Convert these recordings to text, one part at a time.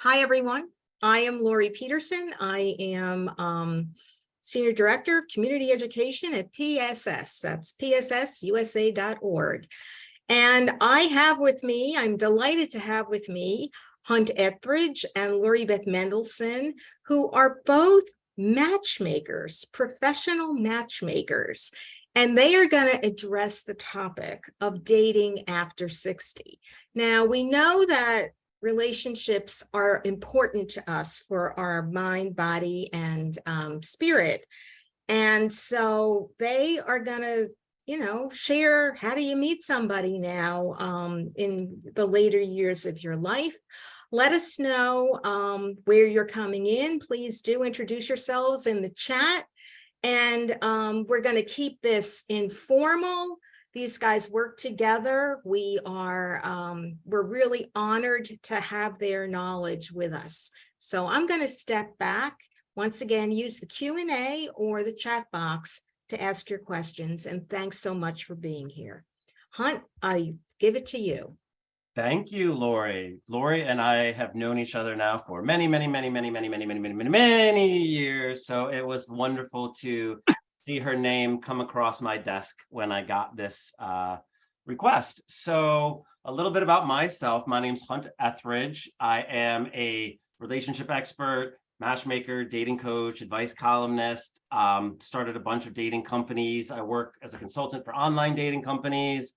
Hi, everyone. I am Laurie Peterson. I am Senior Director of Community Education at PSS. That's pssusa.org. And I have with me, I'm delighted to have with me, Hunt Ethridge and Laurie Beth Mendelson, who are both matchmakers, professional matchmakers. And they are going to address the topic of dating after 60. Now, we know that relationships are important to us for our mind, body, and spirit. And so they are going to, share how do you meet somebody now in the later years of your life. Let us know where you're coming in. Please do introduce yourselves in the chat. And we're going to keep this informal. These guys work together. We're really honored to have their knowledge with us. So I'm going to step back. Once again, use the Q&A or the chat box to ask your questions. And thanks so much for being here. Hunt, I give it to you. Thank you, Laurie. Laurie and I have known each other now for many years. So it was wonderful to see her name come across my desk when I got this request. So a little bit about myself. My name's Hunt Etheridge. I am a relationship expert, matchmaker, dating coach, advice columnist, started a bunch of dating companies. I work as a consultant for online dating companies.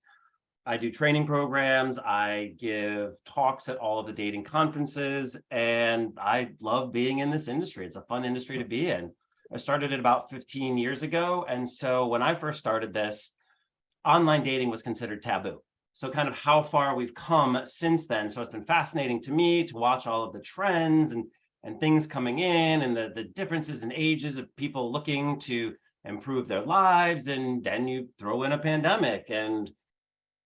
I do training programs. I give talks at all of the dating conferences, and I love being in this industry. It's a fun industry to be in. I started it about 15 years ago. And so when I first started this, online dating was considered taboo. So kind of how far we've come since then. So it's been fascinating to me to watch all of the trends and things coming in and the differences in ages of people looking to improve their lives. And then you throw in a pandemic, and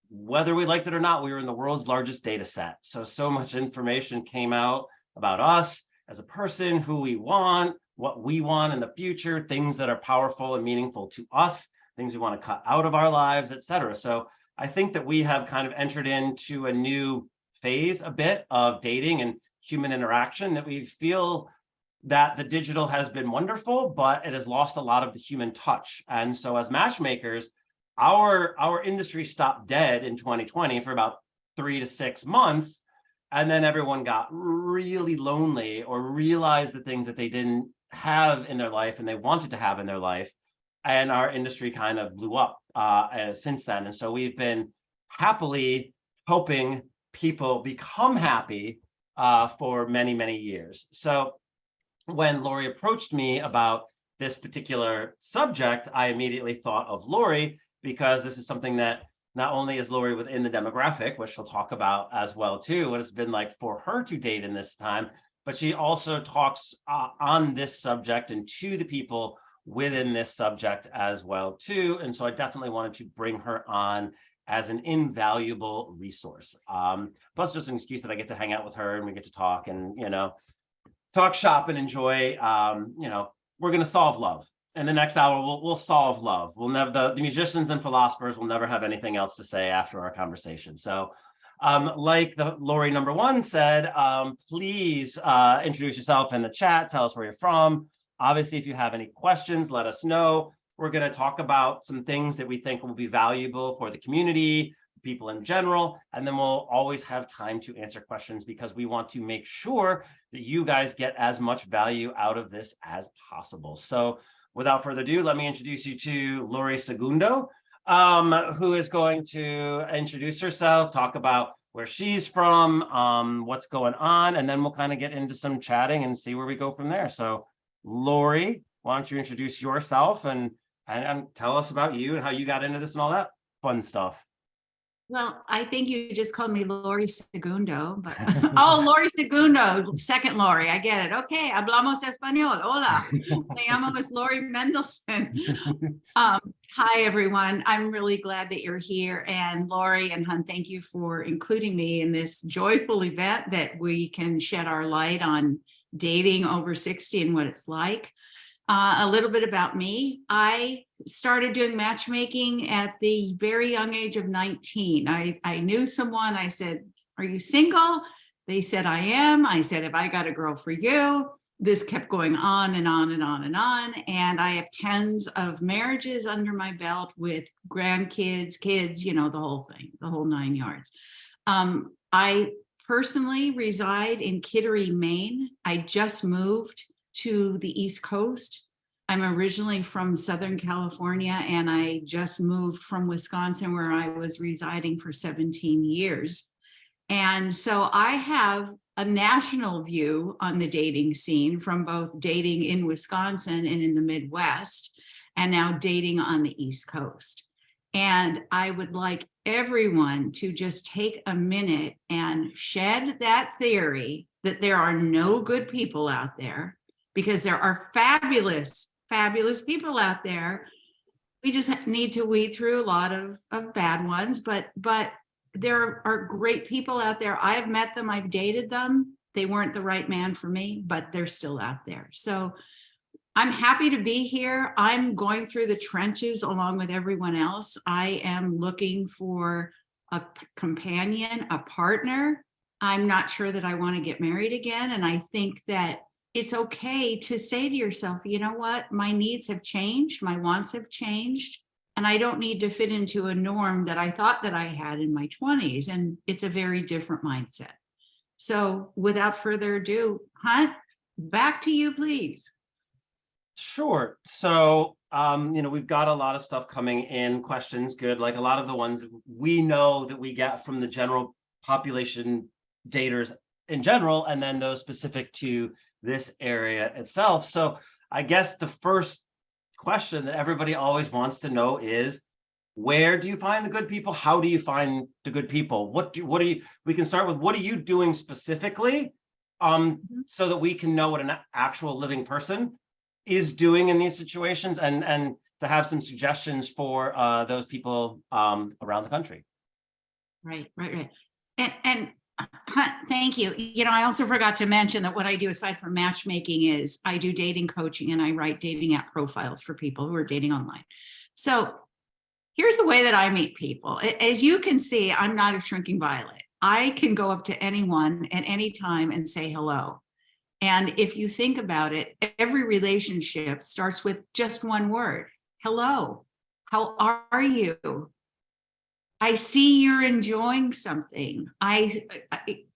whether we liked it or not, we were in the world's largest data set. So much information came out about us as a person, who we want, what we want in the future, things that are powerful and meaningful to us, things we want to cut out of our lives, etc. So I think that we have kind of entered into a new phase a bit of dating and human interaction, that we feel that the digital has been wonderful, but it has lost a lot of the human touch. And so as matchmakers, our industry stopped dead in 2020 for about 3 to 6 months. And then everyone got really lonely or realized the things that they didn't have in their life and they wanted to have in their life. And our industry kind of blew up since then. And so we've been happily helping people become happy for many years. So when Laurie approached me about this particular subject, I immediately thought of Laurie, because this is something that not only is Laurie within the demographic, which she'll talk about as well too, what it's been like for her to date in this time, but she also talks on this subject and to the people within this subject as well too. And so I definitely wanted to bring her on as an invaluable resource. Plus just an excuse that I get to hang out with her and we get to talk and, talk shop and enjoy, we're going to solve love. In the next hour, we'll solve love. We'll never, the musicians and philosophers will never have anything else to say after our conversation. So like the Laurie number one said, please introduce yourself in the chat. Tell us where you're from. Obviously, if you have any questions, let us know. We're going to talk about some things that we think will be valuable for the community, people in general, and then we'll always have time to answer questions because we want to make sure that you guys get as much value out of this as possible. So without further ado, let me introduce you to Laurie Segundo, who is going to introduce herself, talk about where she's from, what's going on, and then we'll kind of get into some chatting and see where we go from there. So Laurie, why don't you introduce yourself and tell us about you and how you got into this and all that fun stuff. Well, I think you just called me Laurie Segundo, but oh, Laurie Segundo, second Laurie, I get it. Okay, hablamos español. Hola, me llamo es Laurie Mendelson. Hi, everyone. I'm really glad that you're here. And Laurie and Hunt, thank you for including me in this joyful event that we can shed our light on dating over 60 and what it's like. A little bit about me. I started doing matchmaking at the very young age of 19. I knew someone. I said, "Are you single?" They said, I am. I said, have I got a girl for you? This kept going on and on and on and on. And I have tens of marriages under my belt with grandkids, kids, you know, the whole thing, the whole 9 yards. I personally reside in Kittery, Maine. I just moved to the East Coast. I'm originally from Southern California, and I just moved from Wisconsin, where I was residing for 17 years. And so I have a national view on the dating scene, from both dating in Wisconsin and in the Midwest, and now dating on the East Coast. And I would like everyone to just take a minute and shed that theory that there are no good people out there, because there are fabulous, fabulous people out there. We just need to weed through a lot of bad ones, but there are great people out there. I've met them, I've dated them. They weren't the right man for me, but they're still out there. So I'm happy to be here. I'm going through the trenches along with everyone else. I am looking for a companion, a partner. I'm not sure that I want to get married again. And I think that it's okay to say to yourself, you know what, my needs have changed, my wants have changed, and I don't need to fit into a norm that I thought that I had in my 20s. And it's a very different mindset. So without further ado, Hunt, back to you, please. Sure. So, we've got a lot of stuff coming in, questions, good, like a lot of the ones we know that we get from the general population daters in general, and then those specific to this area itself. So I guess the first question that everybody always wants to know is, where do you find the good people? How do you find the good people? We can start with, what are you doing specifically, so that we can know what an actual living person is doing in these situations, and to have some suggestions for those people around the country. Right. And thank you. I also forgot to mention that what I do aside from matchmaking is I do dating coaching, and I write dating app profiles for people who are dating online. So here's the way that I meet people. As you can see, I'm not a shrinking violet. I can go up to anyone at any time and say hello. And if you think about it, every relationship starts with just one word: hello. How are you? I see you're enjoying something. What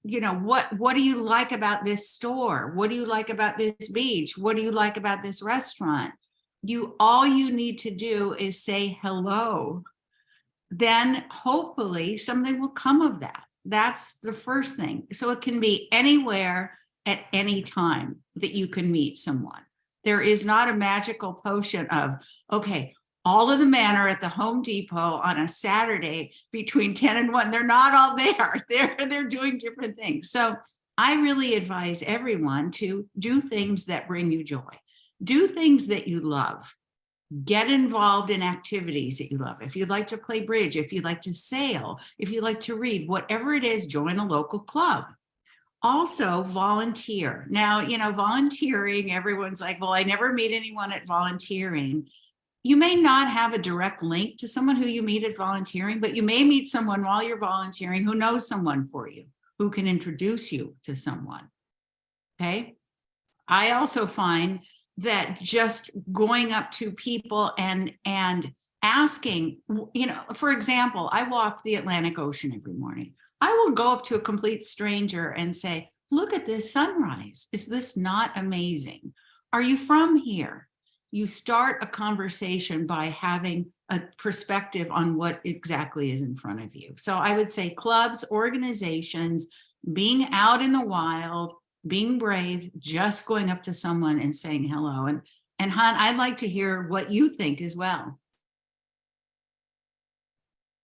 do you like about this store? What do you like about this beach? What do you like about this restaurant? All you need to do is say hello. Then hopefully something will come of that. That's the first thing. So it can be anywhere at any time that you can meet someone. There is not a magical potion of, okay, all of the men are at the Home Depot on a Saturday between 10 and 1. They're not all there. They're doing different things. So I really advise everyone to do things that bring you joy. Do things that you love. Get involved in activities that you love. If you'd like to play bridge, if you'd like to sail, if you like to read, whatever it is, join a local club. Also volunteer. Now, volunteering, everyone's like, well, I never meet anyone at volunteering. You may not have a direct link to someone who you meet at volunteering, but you may meet someone while you're volunteering who knows someone for you, who can introduce you to someone. Okay. I also find that just going up to people and asking, for example, I walk the Atlantic Ocean every morning. I will go up to a complete stranger and say, look at this sunrise. Is this not amazing? Are you from here? You start a conversation by having a perspective on what exactly is in front of you. So I would say clubs, organizations, being out in the wild, being brave, just going up to someone and saying hello. And Han, I'd like to hear what you think as well.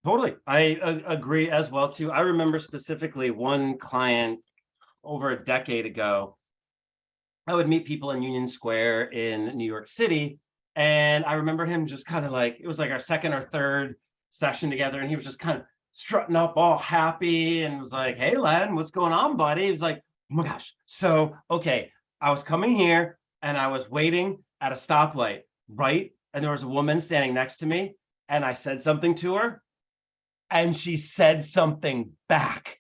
Totally. I agree as well, too. I remember specifically one client over a decade ago. I would meet people in Union Square in New York City. And I remember him just kind of like, it was like our second or third session together. And he was just kind of strutting up all happy and was like, hey, Len, what's going on, buddy? He was like, oh my gosh. So, okay, I was coming here and I was waiting at a stoplight, right? And there was a woman standing next to me. And I said something to her. And she said something back.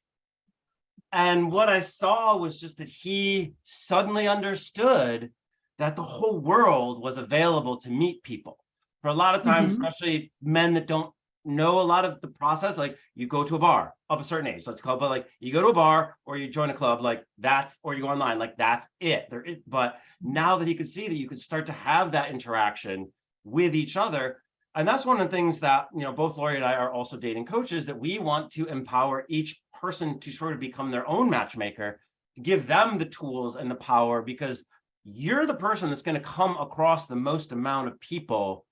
And what I saw was just that he suddenly understood that the whole world was available to meet people. For a lot of times, especially men that don't know a lot of the process, like you go to a bar of a certain age, let's call it, but like you go to a bar or you join a club, like that's, or you go online, like that's it. But now that he could see that you could start to have that interaction with each other. And that's one of the things that, you know, both Laurie and I are also dating coaches, that we want to empower each person to sort of become their own matchmaker, give them the tools and the power, because you're the person that's going to come across the most amount of people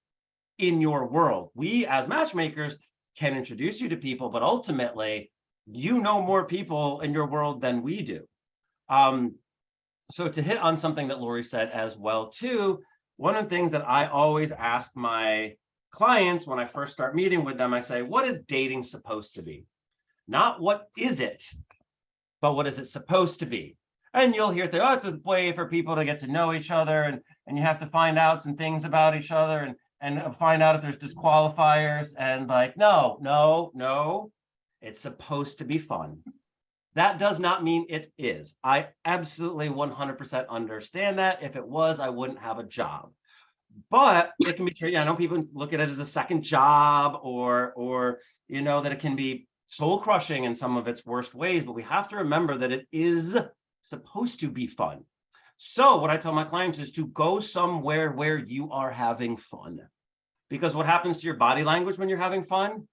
in your world. We as matchmakers can introduce you to people, but ultimately you know more people in your world than we do. So to hit on something that Laurie said as well too, one of the things that I always ask my clients when I first start meeting with them, I say, what is dating supposed to be? Not what is it, but what is it supposed to be? And you'll hear that, oh, it's a way for people to get to know each other, and you have to find out some things about each other and find out if there's disqualifiers, and like, no, it's supposed to be fun. That does not mean it is. I absolutely 100% understand that. If it was, I wouldn't have a job. But it can be treated, I know people look at it as a second job, or you know, that it can be soul crushing in some of its worst ways, but we have to remember that it is supposed to be fun. So what I tell my clients is to go somewhere where you are having fun, because what happens to your body language when you're having fun?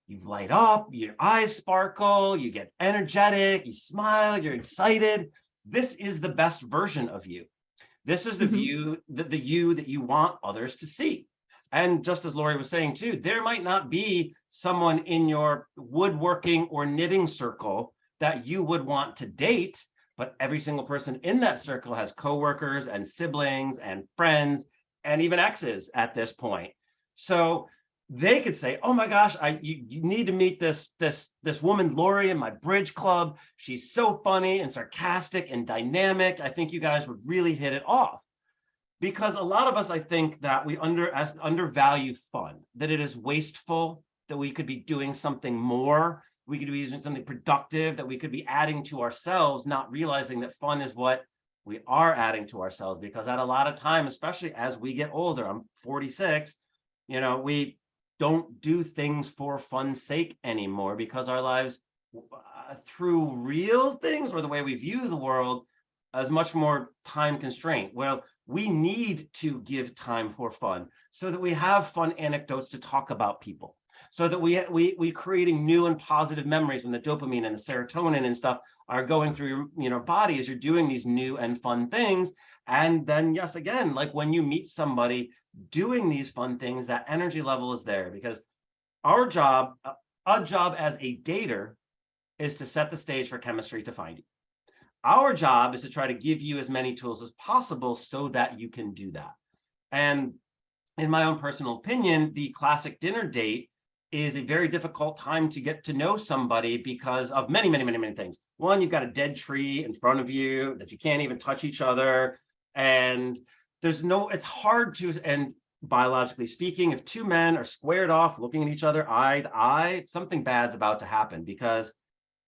You light up, your eyes sparkle, you get energetic, you smile, you're excited. This is the best version of you. This is the view, the you that you want others to see. And just as Laurie was saying too, there might not be someone in your woodworking or knitting circle that you would want to date, but every single person in that circle has coworkers and siblings and friends and even exes at this point. So they could say, oh my gosh, you need to meet this woman, Laurie, in my bridge club. She's so funny and sarcastic and dynamic. I think you guys would really hit it off. Because a lot of us, I think that we undervalue fun, that it is wasteful, that we could be doing something more, we could be doing something productive, that we could be adding to ourselves, not realizing that fun is what we are adding to ourselves. Because at a lot of time, especially as we get older, I'm 46, you know, we don't do things for fun's sake anymore, because our lives through real things, or the way we view the world, as much more time constraint. Well, we need to give time for fun so that we have fun anecdotes to talk about people, so that we creating new and positive memories when the dopamine and the serotonin and stuff are going through your body as you're doing these new and fun things. And then, yes, again, like when you meet somebody doing these fun things, that energy level is there, because our job, a job as a dater, is to set the stage for chemistry to find you. Our job is to try to give you as many tools as possible so that you can do that. And in my own personal opinion, the classic dinner date is a very difficult time to get to know somebody because of many things. One, you've got a dead tree in front of you that you can't even touch each other. And it's hard to, and biologically speaking, if two men are squared off looking at each other eye to eye, something bad's about to happen, because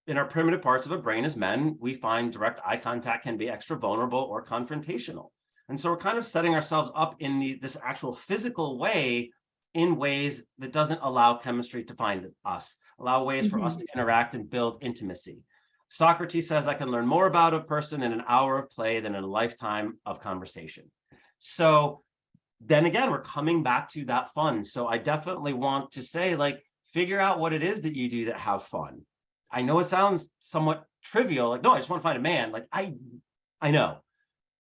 in our primitive parts of the brain as men, we find direct eye contact can be extra vulnerable or confrontational. And so we're kind of setting ourselves up in this actual physical way, in ways that doesn't allow chemistry to find us, allow ways for us to interact and build intimacy. Socrates says, I can learn more about a person in an hour of play than in a lifetime of conversation. So then again, we're coming back to that fun. So I definitely want to say, like, figure out what it is that you do that have fun. I know it sounds somewhat trivial, like, no, I just want to find a man. Like, I know,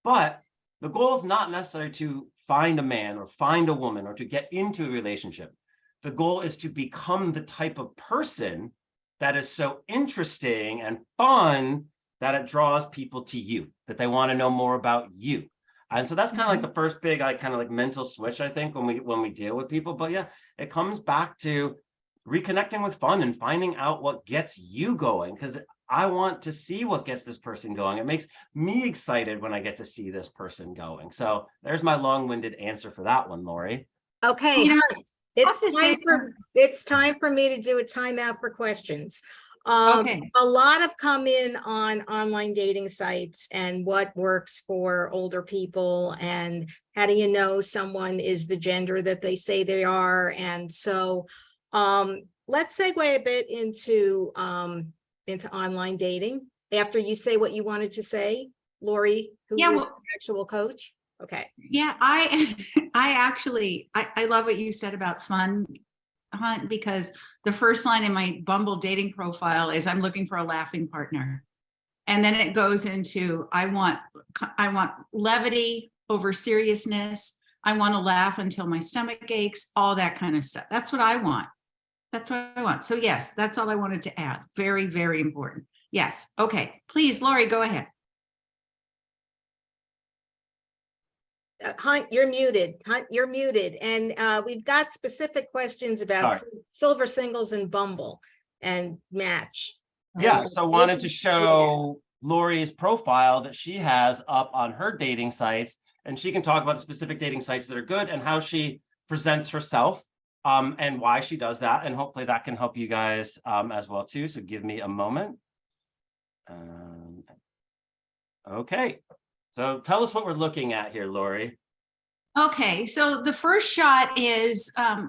but the goal is not necessarily to find a man or find a woman or to get into a relationship. The goal is to become the type of person that is so interesting and fun that it draws people to you, that they want to know more about you. And so that's kind of like the first big, kind of like mental switch, I think, when we deal with people. But yeah, it comes back to reconnecting with fun and finding out what gets you going, because I want to see what gets this person going. It makes me excited when I get to see this person going. So there's my long-winded answer for that one, Laurie. Okay, it's time for me to do a timeout for questions. Okay. A lot have come in on online dating sites and what works for older people, and how do you know someone is the gender that they say they are. And so let's segue a bit into online dating after you say what you wanted to say, Laurie, who Yeah, is well- the actual coach. Okay. Yeah, I love what you said about fun, Hunt, because the first line in my Bumble dating profile is I'm looking for a laughing partner. And then it goes into I want levity over seriousness. I want to laugh until my stomach aches, all that kind of stuff. That's what I want. That's what I want. So yes, that's all I wanted to add. Very, very important. Yes. Okay. Please, Laurie, go ahead. Hunt, you're muted. Hunt, you're muted. And we've got specific questions about Sorry. silver singles and Bumble and Match. Yeah, so wanted to show Laurie's profile that she has up on her dating sites, and she can talk about specific dating sites that are good and how she presents herself and why she does that. And hopefully that can help you guys as well too. So give me a moment. Okay, so tell us what we're looking at here, Laurie. Okay, so the first shot is, I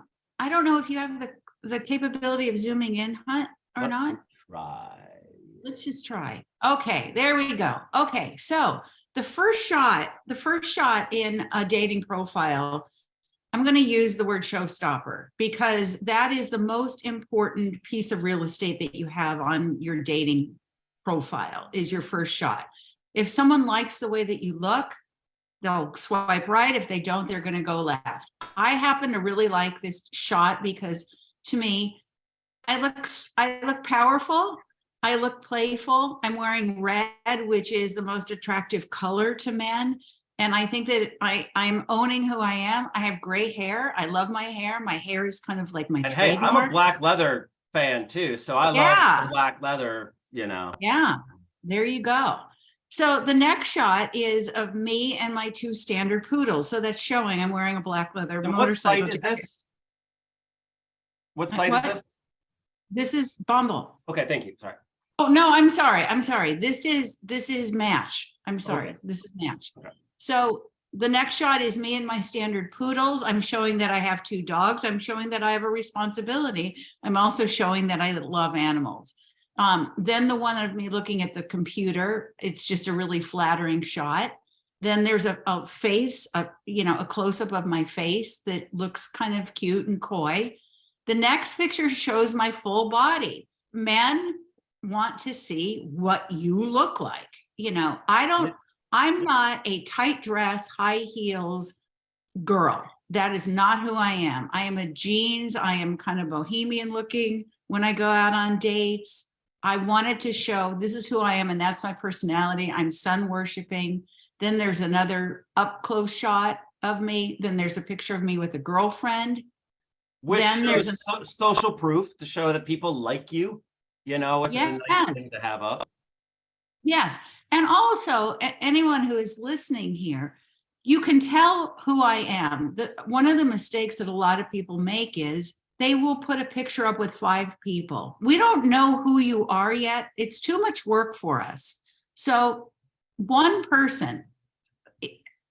don't know if you have the capability of zooming in, Hunt, or not. Try. Let's just try. Okay, there we go. Okay, so the first shot in a dating profile, I'm going to use the word showstopper because that is the most important piece of real estate that you have on your dating profile is your first shot. If someone likes the way that you look, they'll swipe right. If they don't, they're going to go left. I happen to really like this shot because to me, I look powerful. I look playful. I'm wearing red, which is the most attractive color to men. And I think that I'm owning who I am. I have gray hair. I love my hair. My hair is kind of like my And hey, trademark. I'm a black leather fan too. So I love the black leather, you know. Yeah, there you go. So the next shot is of me and my two standard poodles. So that's showing I'm wearing a black leather And motorcycle. what site is this? What site is this? This is Bumble. Okay, thank you. Sorry. Oh, no, I'm sorry. This is Match. I'm sorry. Okay. This is Match. Okay. So the next shot is me and my standard poodles. I'm showing that I have two dogs. I'm showing that I have a responsibility. I'm also showing that I love animals. Then the one of me looking at the computer, it's just a really flattering shot. Then there's a face, a close-up of my face that looks kind of cute and coy. The next picture shows my full body. Men want to see what you look like. I'm not a tight dress, high heels girl. That is not who I am. I am a jeans. I am kind of bohemian looking when I go out on dates. I wanted to show this is who I am, and that's my personality. I'm sun worshiping. Then there's another up close shot of me. Then there's a picture of me with a girlfriend. Which then shows social proof to show that people like you, which is a nice thing to have up. Yes. And also anyone who is listening here, you can tell who I am. One of the mistakes that a lot of people make is they will put a picture up with 5 people. We don't know who you are yet. It's too much work for us. So one person,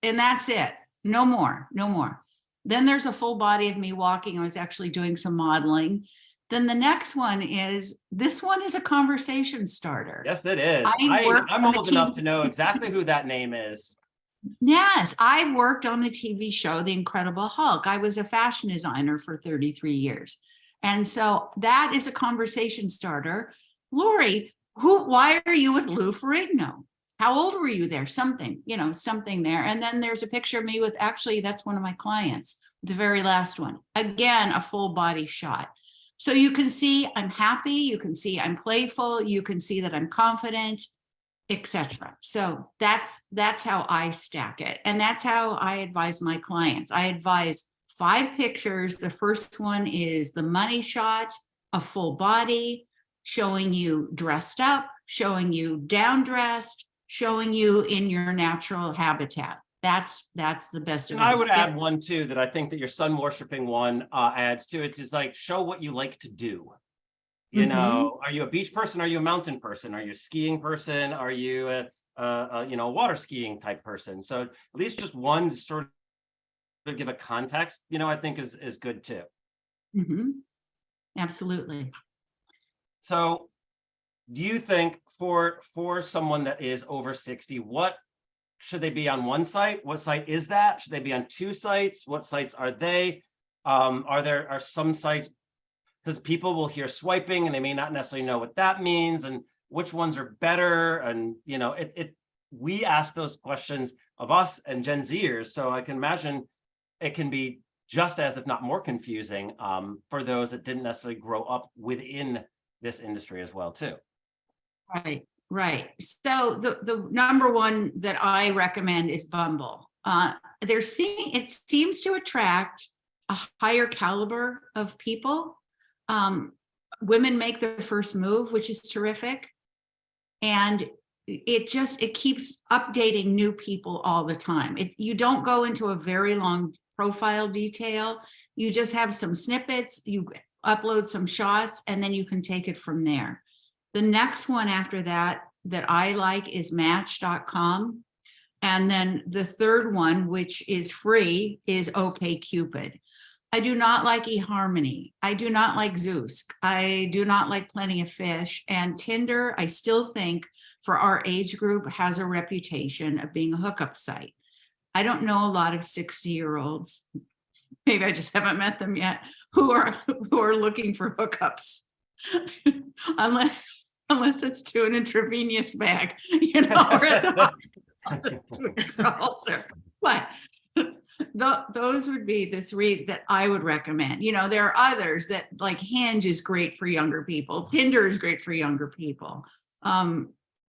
and that's it. No more. Then there's a full body of me walking. I was actually doing some modeling. Then the next one is, this one is a conversation starter. Yes, it is. I'm old enough to know exactly who that name is. Yes, I worked on the TV show, The Incredible Hulk. I was a fashion designer for 33 years. And so that is a conversation starter. Laurie, why are you with Lou Ferrigno? How old were you there? Something there. And then there's a picture of me with, actually, that's one of my clients, the very last one. Again, a full body shot. So you can see I'm happy. You can see I'm playful. You can see that I'm confident, etc. So that's how I stack it. And that's how I advise my clients. I advise 5 pictures. The first one is the money shot, a full body, showing you dressed up, showing you down dressed, showing you in your natural habitat. That's the best And advice. I would add one too that I think that your sun worshiping one adds to it is like show what you like to do. You know, are you a beach person? Are you a mountain person? Are you a skiing person? Are you a water skiing type person? So at least just one sort of give a context, I think is good too. Absolutely. So do you think for someone that is over 60, what should they be on one site? What site is that? Should they be on two sites? What sites are they? Are some sites, because people will hear swiping and they may not necessarily know what that means and which ones are better. And, we ask those questions of us and Gen Zers. So I can imagine it can be just as, if not more confusing, for those that didn't necessarily grow up within this industry as well, too. Right. So the number one that I recommend is Bumble. It seems to attract a higher caliber of people. Women make the first move, which is terrific. And it keeps updating new people all the time. You don't go into a very long profile detail. You just have some snippets, you upload some shots, and then you can take it from there. The next one after that I like is match.com. And then the third one, which is free, is OkCupid. I do not like eHarmony. I do not like Zeus. I do not like Plenty of Fish. And Tinder, I still think for our age group has a reputation of being a hookup site. I don't know a lot of 60-year-olds, maybe I just haven't met them yet, who are looking for hookups. Unless it's to an intravenous bag, or at the altar. But those would be the three that I would recommend. There are others that, like, Hinge is great for younger people. Tinder is great for younger people.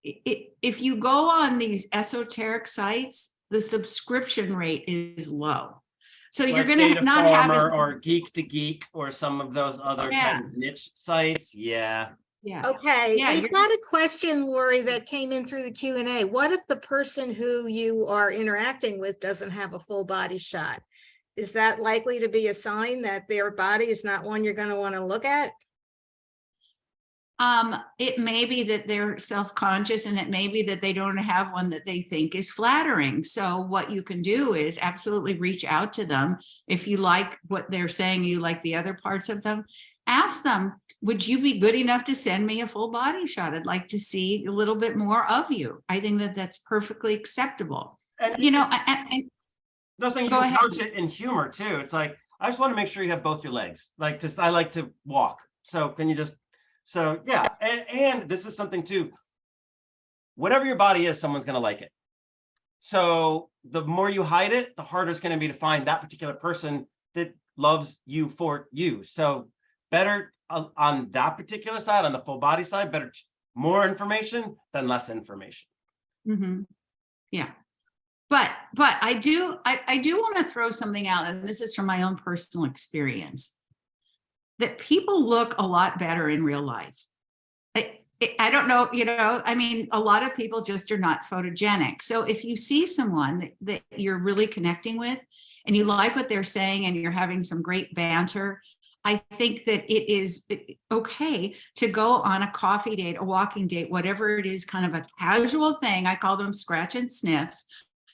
If you go on these esoteric sites, the subscription rate is low. So like you're going to not have or Geek to Geek or some of those other kind of niche sites. Yeah. Okay. We've got a question, Laurie, that came in through the Q&A. What if the person who you are interacting with doesn't have a full body shot? Is that likely to be a sign that their body is not one you're going to want to look at? It may be that they're self-conscious, and it may be that they don't have one that they think is flattering. So what you can do is absolutely reach out to them. If you like what they're saying, you like the other parts of them, ask them, would you be good enough to send me a full body shot? I'd like to see a little bit more of you. I think that that's perfectly acceptable. And those things, you can couch it in humor too. It's like, I just want to make sure you have both your legs. Like, just, I like to walk. So can you just, so yeah. And this is something too, whatever your body is, someone's going to like it. So the more you hide it, the harder it's going to be to find that particular person that loves you for you. So better on that particular side, on the full body side, better, more information than less information. Yeah. But I do want to throw something out, and this is from my own personal experience, that people look a lot better in real life. I don't know, I mean, a lot of people just are not photogenic. So if you see someone that you're really connecting with and you like what they're saying and you're having some great banter, I think that it is okay to go on a coffee date, a walking date, whatever it is, kind of a casual thing. I call them scratch and sniffs.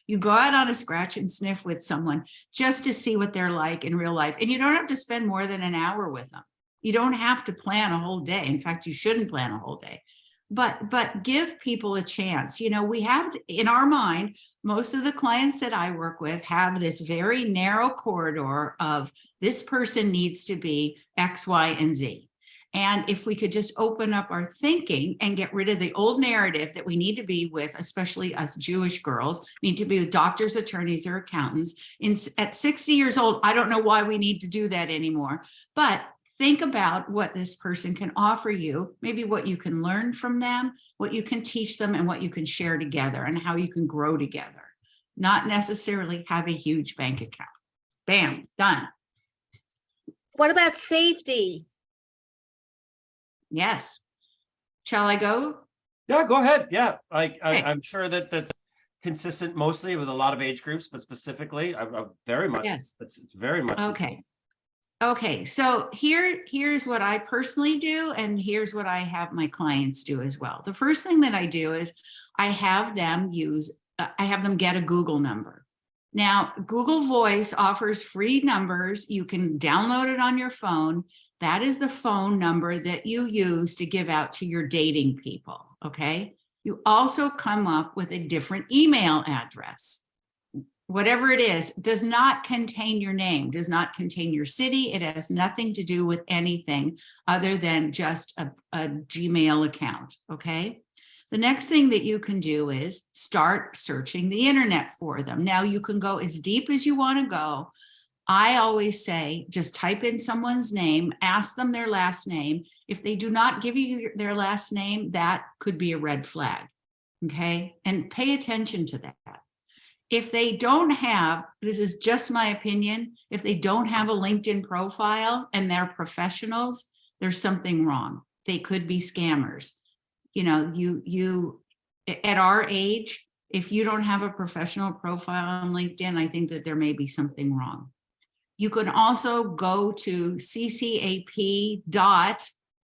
You go out on a scratch and sniff with someone just to see what they're like in real life. And you don't have to spend more than an hour with them. You don't have to plan a whole day. In fact, you shouldn't plan a whole day. But give people a chance. We have in our mind, most of the clients that I work with have this very narrow corridor of this person needs to be X, Y, and Z. And if we could just open up our thinking and get rid of the old narrative that we need to be with, especially us Jewish girls, need to be with doctors, attorneys, or accountants. At 60 years old, I don't know why we need to do that anymore. But think about what this person can offer you, maybe what you can learn from them, what you can teach them, and what you can share together, and how you can grow together. Not necessarily have a huge bank account. Bam, done. What about safety? Yes. Shall I go? Yeah, go ahead. Yeah, I'm sure that that's consistent mostly with a lot of age groups, but specifically, I very much. Yes. It's very much. Okay. Okay, so here's what I personally do, and here's what I have my clients do as well. The first thing that I do is I have them get a Google number. Now, Google Voice offers free numbers. You can download it on your phone. That is the phone number that you use to give out to your dating people, okay? You also come up with a different email address. Whatever it is, does not contain your name, does not contain your city. It has nothing to do with anything other than just a Gmail account, okay? The next thing that you can do is start searching the internet for them. Now you can go as deep as you want to go. I always say, just type in someone's name, ask them their last name. If they do not give you their last name, that could be a red flag, okay? And pay attention to that. If they don't have, this is just my opinion, if they don't have a LinkedIn profile and they're professionals, there's something wrong. They could be scammers. You know, you at our age, if you don't have a professional profile on LinkedIn, I think that there may be something wrong. You can also go to CCAP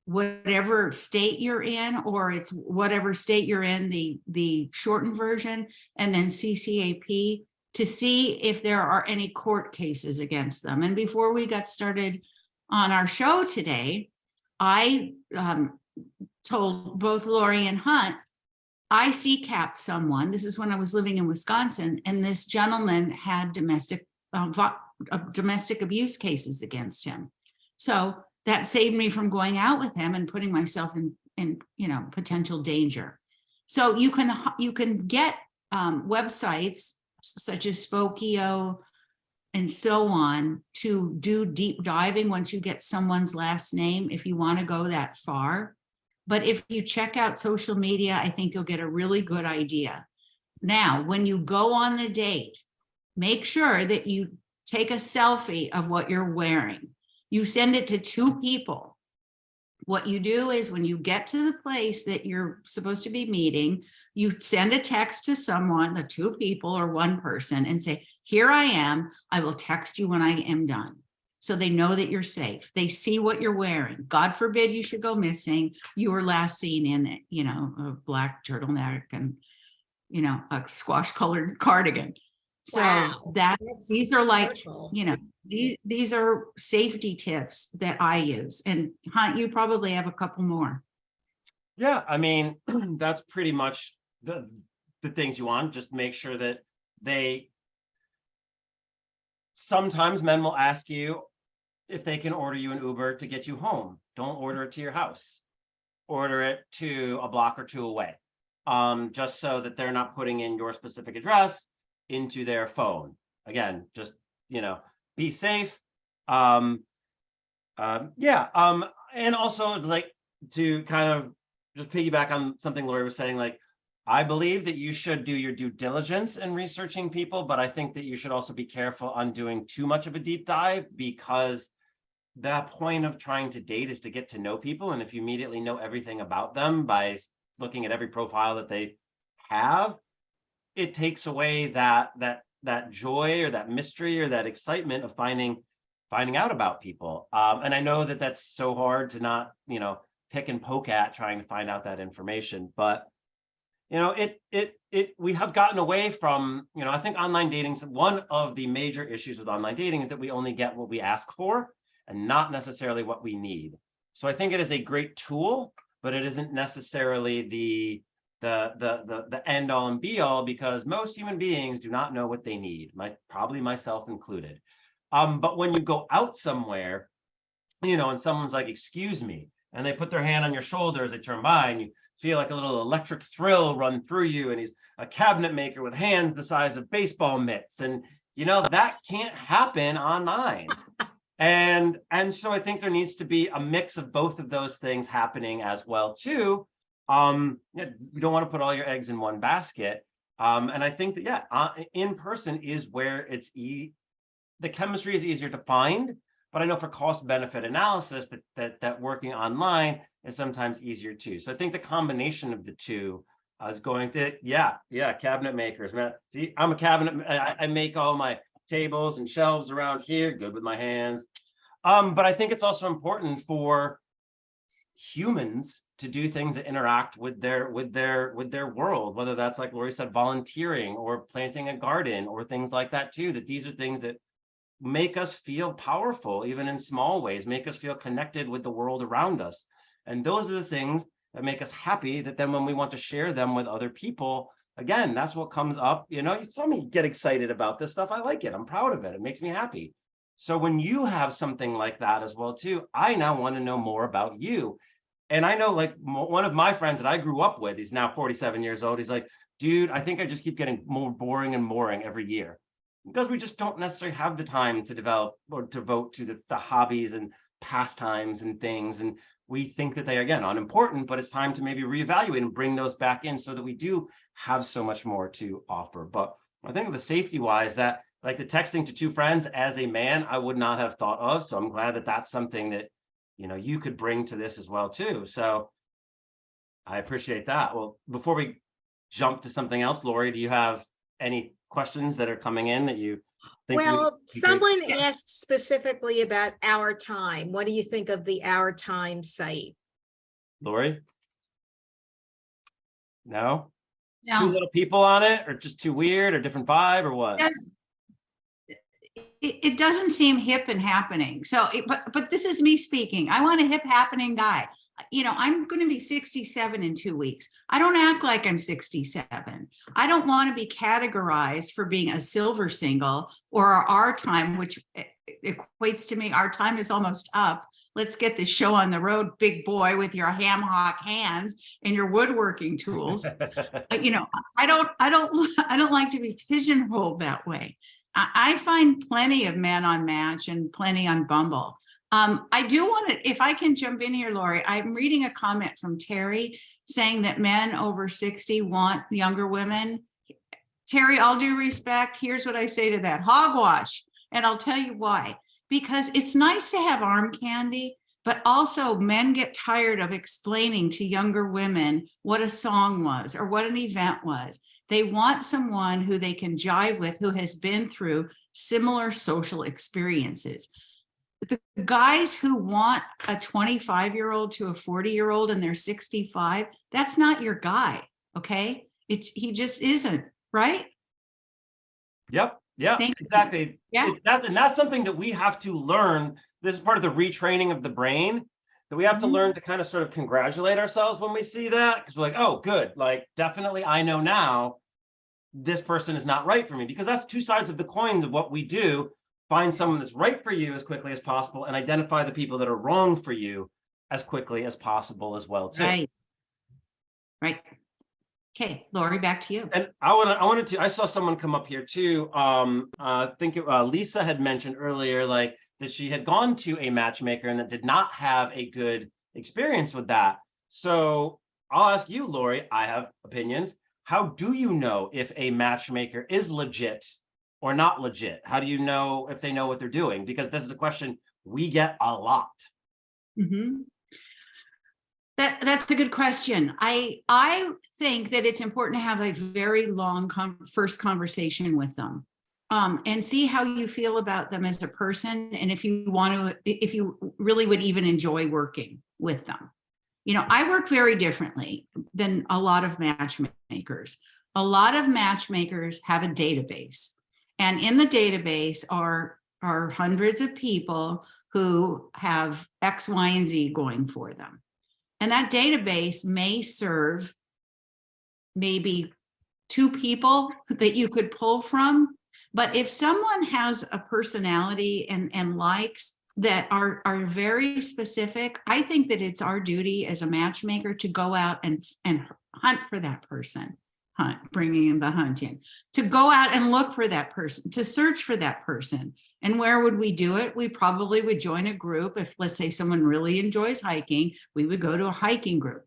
whatever state you're in, or it's whatever state you're in, the shortened version, and then CCAP to see if there are any court cases against them. And before we got started on our show today, I told both Laurie and Hunt, I CCAP'd someone. This is when I was living in Wisconsin, and this gentleman had domestic abuse cases against him. So that saved me from going out with him and putting myself in potential danger. So you can get websites such as Spokeo and so on to do deep diving once you get someone's last name, if you want to go that far. But if you check out social media, I think you'll get a really good idea. Now, when you go on the date, make sure that you take a selfie of what you're wearing. You send it to 2 people. What you do is when you get to the place that you're supposed to be meeting, you send a text to someone, the 2 people or 1 person, and say, here I am. I will text you when I am done. So they know that you're safe. They see what you're wearing. God forbid you should go missing. You were last seen in, a black turtleneck and, a squash colored cardigan. So Wow, these are like, wonderful. these are safety tips that I use. And Hunt, you probably have a couple more. Yeah, I mean, that's pretty much the things you want. Just make sure that sometimes men will ask you if they can order you an Uber to get you home. Don't order it to your house. Order it to a block or 2 away, just so that they're not putting in your specific address into their phone. Again, just, be safe. And also it's like to kind of just piggyback on something Laurie was saying, like, I believe that you should do your due diligence in researching people, but I think that you should also be careful on doing too much of a deep dive, because that point of trying to date is to get to know people. And if you immediately know everything about them by looking at every profile that they have, it takes away that joy or that mystery or that excitement of finding out about people. And I know that that's so hard to not, pick and poke at trying to find out that information, but we have gotten away from, I think online dating, one of the major issues with online dating is that we only get what we ask for and not necessarily what we need. So I think it is a great tool, but it isn't necessarily the end all and be all, because most human beings do not know what they need, probably myself included. But when you go out somewhere, and someone's like, excuse me, and they put their hand on your shoulder as they turn by, and you feel like a little electric thrill run through you, and he's a cabinet maker with hands the size of baseball mitts, and that can't happen online. And so I think there needs to be a mix of both of those things happening as well too. You don't want to put all your eggs in one basket. And I think that in person is where the chemistry is easier to find. But I know for cost benefit analysis that working online is sometimes easier too. So I think the combination of the two is going to, cabinet makers, man. See, I'm a cabinet, I make all my tables and shelves around here, good with my hands. But I think it's also important for humans to do things that interact with their world, whether that's, like Laurie said, volunteering or planting a garden or things like that too, that these are things that make us feel powerful, even in small ways, make us feel connected with the world around us. And those are the things that make us happy, that then when we want to share them with other people, again, that's what comes up. You know, you saw me get excited about this stuff. I like it. I'm proud of it. It makes me happy. So when you have something like that as well too, I now want to know more about you. And I know, like, one of my friends that I grew up with, he's now 47 years old. He's like, dude, I think I just keep getting more boring and boring every year, because we just don't necessarily have the time to develop or devote to the hobbies and pastimes and things. And we think that they are, again, unimportant, but it's time to maybe reevaluate and bring those back in so that we do have so much more to offer. But I think the safety wise, that, like, the texting to two friends as a man, I would not have thought of. So I'm glad that that's something that, you know, you could bring to this as well too. So I appreciate that. Well, before we jump to something else, Laurie, do you have any questions that are coming in that you think? Well, someone asked specifically about Our Time. What do you think of the Our Time site? Laurie? No? No. Too little people on it, or just too weird, or different vibe, or what? It doesn't seem hip and happening. So, but this is me speaking. I want a hip happening guy. You know, I'm going to be 67 in 2 weeks. I don't act like I'm 67. I don't want to be categorized for being a silver single or our time, which equates to me, our time is almost up. Let's get this show on the road, big boy, with your ham hock hands and your woodworking tools. You know, I don't like to be pigeonholed that way. I find plenty of men on Match and plenty on Bumble. I do want to, if I can jump in here, Laurie, I'm reading a comment from Terry saying that men over 60 want younger women. Terry, all due respect, here's what I say to that: hogwash. And I'll tell you why. Because it's nice to have arm candy, but also men get tired of explaining to younger women what a song was or what an event was. They want someone who they can jive with, who has been through similar social experiences. The guys who want a 25-year-old to a 40-year-old and they're 65, that's not your guy, okay? He just isn't, right? Yep, exactly. Yeah. And that's something that we have to learn. This is part of the retraining of the brain, that we have to learn to kind of sort of congratulate ourselves when we see that, because we're like, oh, good, like, definitely I know now this person is not right for me, because that's two sides of the coin of what we do. Find someone that's right for you as quickly as possible, and identify the people that are wrong for you as quickly as possible as well too. Right. Okay, Laurie, back to you. And I saw someone come up here too. I think Lisa had mentioned earlier, like, that she had gone to a matchmaker and that did not have a good experience with that. So I'll ask you, Laurie, I have opinions. How do you know if a matchmaker is legit or not legit? How do you know if they know what they're doing? Because this is a question we get a lot. Mm-hmm. That's a good question. I think that it's important to have a very long first conversation with them, and see how you feel about them as a person, and if you really would even enjoy working with them. You know, I work very differently than a lot of matchmakers. A lot of matchmakers have a database, and in the database are hundreds of people who have X, Y, and Z going for them. And that database may serve maybe 2 people that you could pull from. But if someone has a personality and likes that are very specific, I think that it's our duty as a matchmaker to go out and hunt for that person, bringing in the hunt in, to go out and look for that person, to search for that person. And where would we do it? We probably would join a group. If, let's say, someone really enjoys hiking, we would go to a hiking group.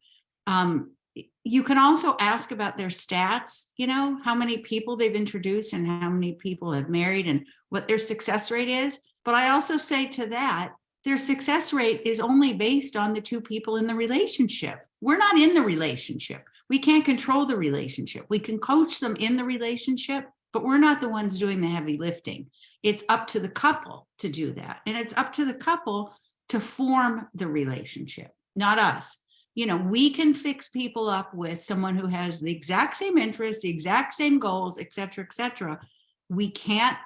You can also ask about their stats, you know, how many people they've introduced and how many people have married and what their success rate is. But I also say to that, their success rate is only based on the 2 people in the relationship. We're not in the relationship. We can't control the relationship. We can coach them in the relationship, but we're not the ones doing the heavy lifting. It's up to the couple to do that. And it's up to the couple to form the relationship, not us. You know, we can fix people up with someone who has the exact same interests, the exact same goals, et cetera, et cetera. We can't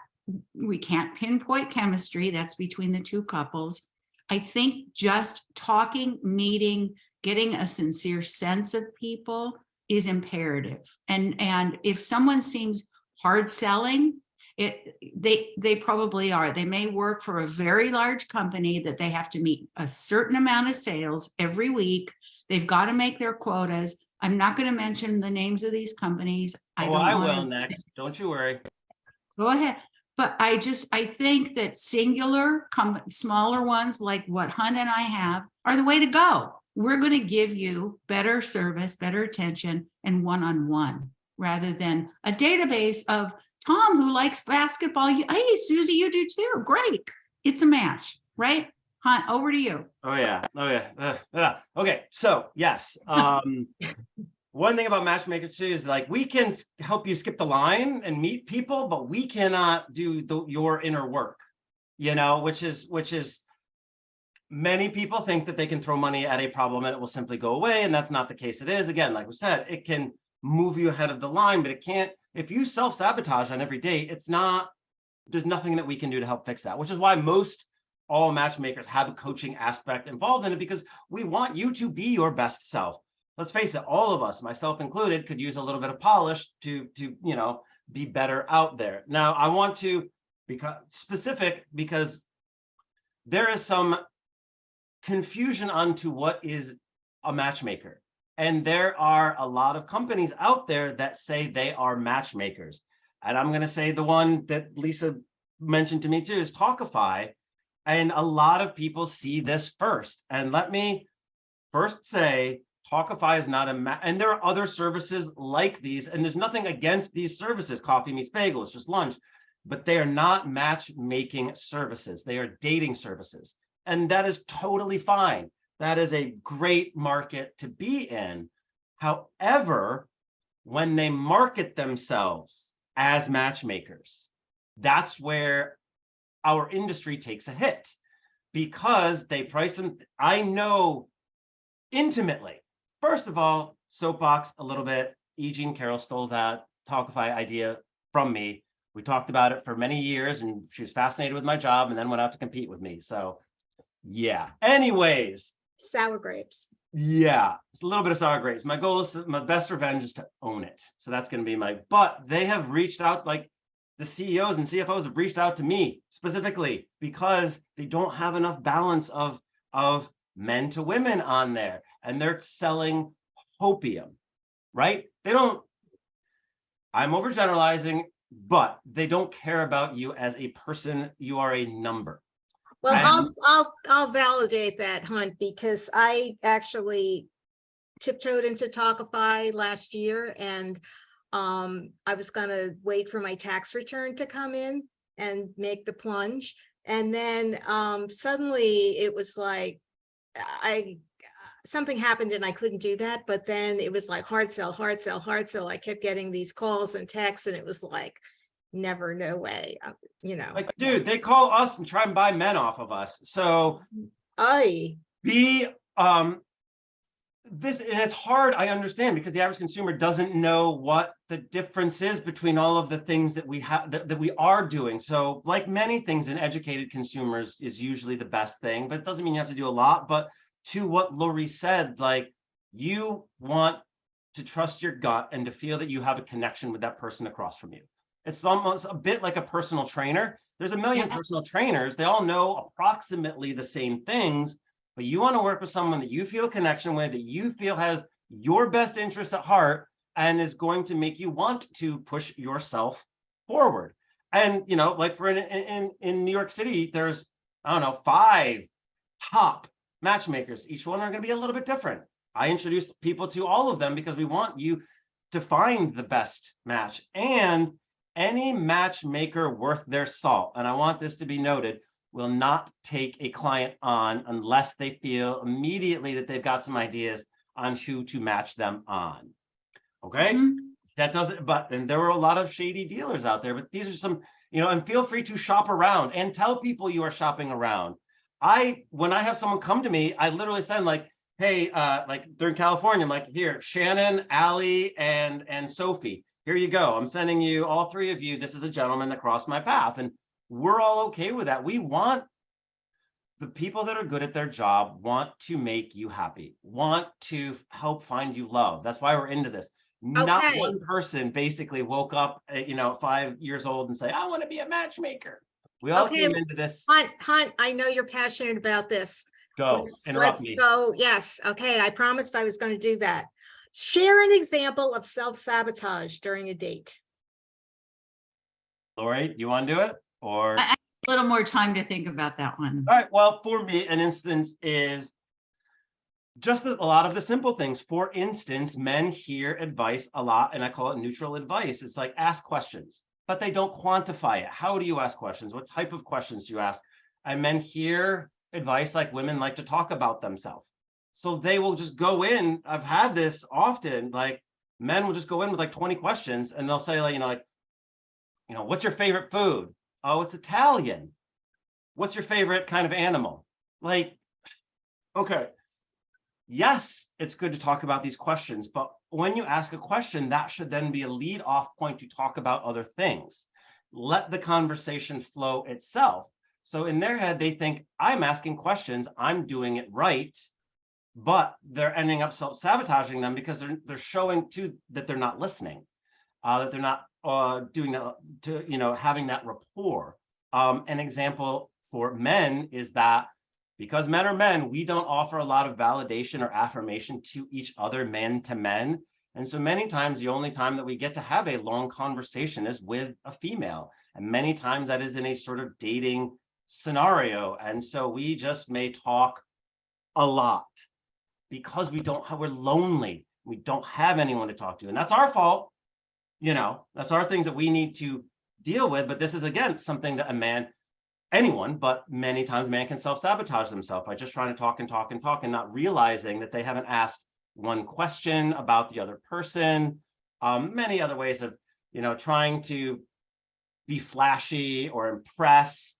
pinpoint chemistry. That's between the two couples. I think just talking, meeting, getting a sincere sense of people is imperative. And if someone seems hard selling, they probably are. They may work for a very large company that they have to meet a certain amount of sales every week. They've got to make their quotas. I'm not going to mention the names of these companies. I will next. Don't you worry. Go ahead. But I think that singular, smaller ones like what Hunt and I have are the way to go. We're going to give you better service, better attention, and one-on-one rather than a database of Tom who likes basketball. Hey, Susie, you do too. Great. It's a match, right? Hunt, over to you. Oh yeah. Okay. So yes. One thing about Matchmaker too is like we can help you skip the line and meet people, but we cannot do your inner work, you know, which is many people think that they can throw money at a problem and it will simply go away. And that's not the case. It is, again, like we said, it can move you ahead of the line, but it can't, if you self-sabotage on every date, there's nothing that we can do to help fix that, which is why all matchmakers have a coaching aspect involved in it, because we want you to be your best self. Let's face it, all of us, myself included, could use a little bit of polish to you know, be better out there. Now, I want to become specific because there is some confusion onto what is a matchmaker. And there are a lot of companies out there that say they are matchmakers. And I'm going to say the one that Lisa mentioned to me too is Talkify. And a lot of see this first. And let me first say, Talkify is not and there are other services like these, and there's nothing against these services. Coffee meets bagel, it's just lunch, but they are not matchmaking services. They are dating services. And that is totally fine. That is a great market to be in. However, when they market themselves as matchmakers, that's where our industry takes a hit, because they price them. I know intimately. First of all, soapbox a little bit. E. Jean Carroll stole that Talkify idea from me. We talked about it for many years, and she was fascinated with my job and then went out to compete with me. So yeah. Anyways. Sour grapes. Yeah, it's a little bit of sour grapes. My goal is my best revenge is to own it. So that's going to be but they have reached out, like the CEOs and CFOs have reached out to me specifically because they don't have enough balance of men to women on there, and they're selling hopium, right? I'm overgeneralizing, but they don't care about you as a person. You are a number. Well, I'll validate that, Hunt, because I actually tiptoed into Talkify last year, and I was going to wait for my tax return to come in and make the plunge. And then suddenly it was like, something happened and I couldn't do that. But then it was like hard sell, hard sell, hard sell. I kept getting these calls and texts, and it was like, never, no way, you know. Like, dude, they call us and try and buy men off of us. So this, and it's hard, I understand, because the average consumer doesn't know what the difference is between all of the things that we have that we are doing. So like many things, in educated consumers is usually the best thing, but it doesn't mean you have to do a lot. But to what Laurie said, like, you want to trust your gut and to feel that you have a connection with that person across from you. It's almost a bit like a personal trainer. There's a million personal trainers. They all know approximately the same things, but you want to work with someone that you feel a connection with, that you feel has your best interests at heart and is going to make you want to push yourself forward. And, you know, like in New York City, there's, I don't know, 5 top matchmakers. Each one are going to be a little bit different. I introduce people to all of them because we want you to find the best match. And any matchmaker worth their salt, and I want this to be noted, will not take a client on unless they feel immediately that they've got some ideas on who to match them on. Okay. that doesn't, and there were a lot of shady dealers out there, but these are some, and feel free to shop around and tell people you are shopping around. When I have someone come to me, I literally send like, hey, like during California, I'm like, here, Shannon, Allie, and Sophie, here you go. I'm sending you, all three of you. This is a gentleman that crossed my path. And we're all okay with that. We want the people that are good at their job want to make you happy, want to help find you love. That's why we're into this. Not Okay. one person basically woke up, at 5 years old and say, I want to be a matchmaker. We all Okay, came into this. Hunt, I know you're passionate about this. Go, interrupt me. Go. Yes. Okay. I promised I was going to do that. Share an example of self-sabotage during a date. Laurie, you want to do it? Or I a little more time to think about that one. all right. Well, for me, an instance is just a lot of the simple things. For instance, men hear advice a lot, and I call it neutral advice. It's like ask questions, but they don't quantify it. How do you ask questions? What type of questions do you ask? And men hear advice like women like to talk about themselves. So they will just go in. I've had this often, like men will just go in with like 20 questions and they'll say like, what's your favorite food? Oh, it's Italian. What's your favorite kind of animal? Like, okay. Yes, it's good to talk about these questions, but when you ask a question, that should then be a lead off point to talk about other things. Let the conversation flow itself. So in their head, they think I'm asking questions, I'm doing it right, but they're ending up self-sabotaging them because they're showing too that they're not listening, that they're not doing that to having that rapport. An example for men is that because men are men, we don't offer a lot of validation or affirmation to each other, men to men. And so many times the only time that we get to have a long conversation is with a female. And many times that is in a sort of dating scenario. And so we just may talk a lot because we're lonely. We don't have anyone to talk to. And that's our fault. That's our things that we need to deal with. But this is, again, something that anyone, but many times man can self-sabotage themselves by just trying to talk and talk and talk and not realizing that they haven't asked one question about the other person. Many other ways of, trying to be flashy or impress,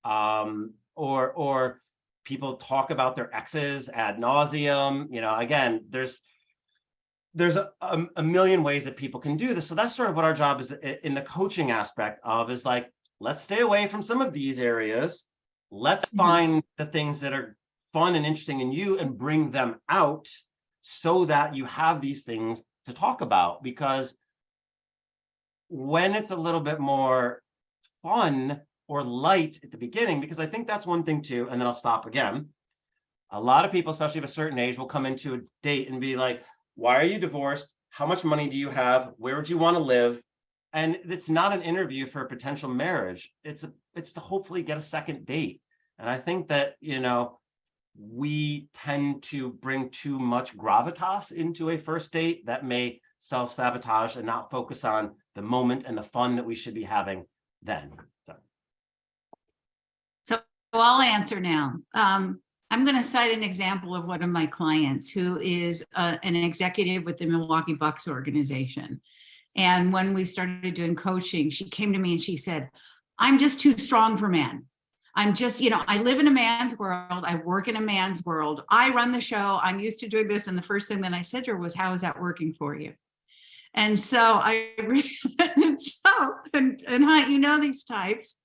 or people talk about their exes ad nauseum. Again, there's a million ways that people can do this. So that's sort of what our job is in the coaching aspect of is like, let's stay away from some of these areas. Let's find the things that are fun and interesting in you and bring them out so that you have these things to talk about. Because when it's a little bit more fun or light at the beginning, because I think that's one thing too, and then I'll stop again. A lot of people, especially of a certain age, will come into a date and be like, why are you divorced? How much money do you have? Where would you want to live? And it's not an interview for a potential marriage. It's to hopefully get a second date. And I think that, we tend to bring too much gravitas into a first date that may self-sabotage and not focus on the moment and the fun that we should be having then. So I'll answer now. I'm going to cite an example of one of my clients who is an executive with the Milwaukee Bucks organization. And when we started doing coaching, she came to me and she said, I'm just too strong for men. I'm just, I live in a man's world. I work in a man's world. I run the show. I'm used to doing this. And the first thing that I said to her was, how is that working for you? And so and these types.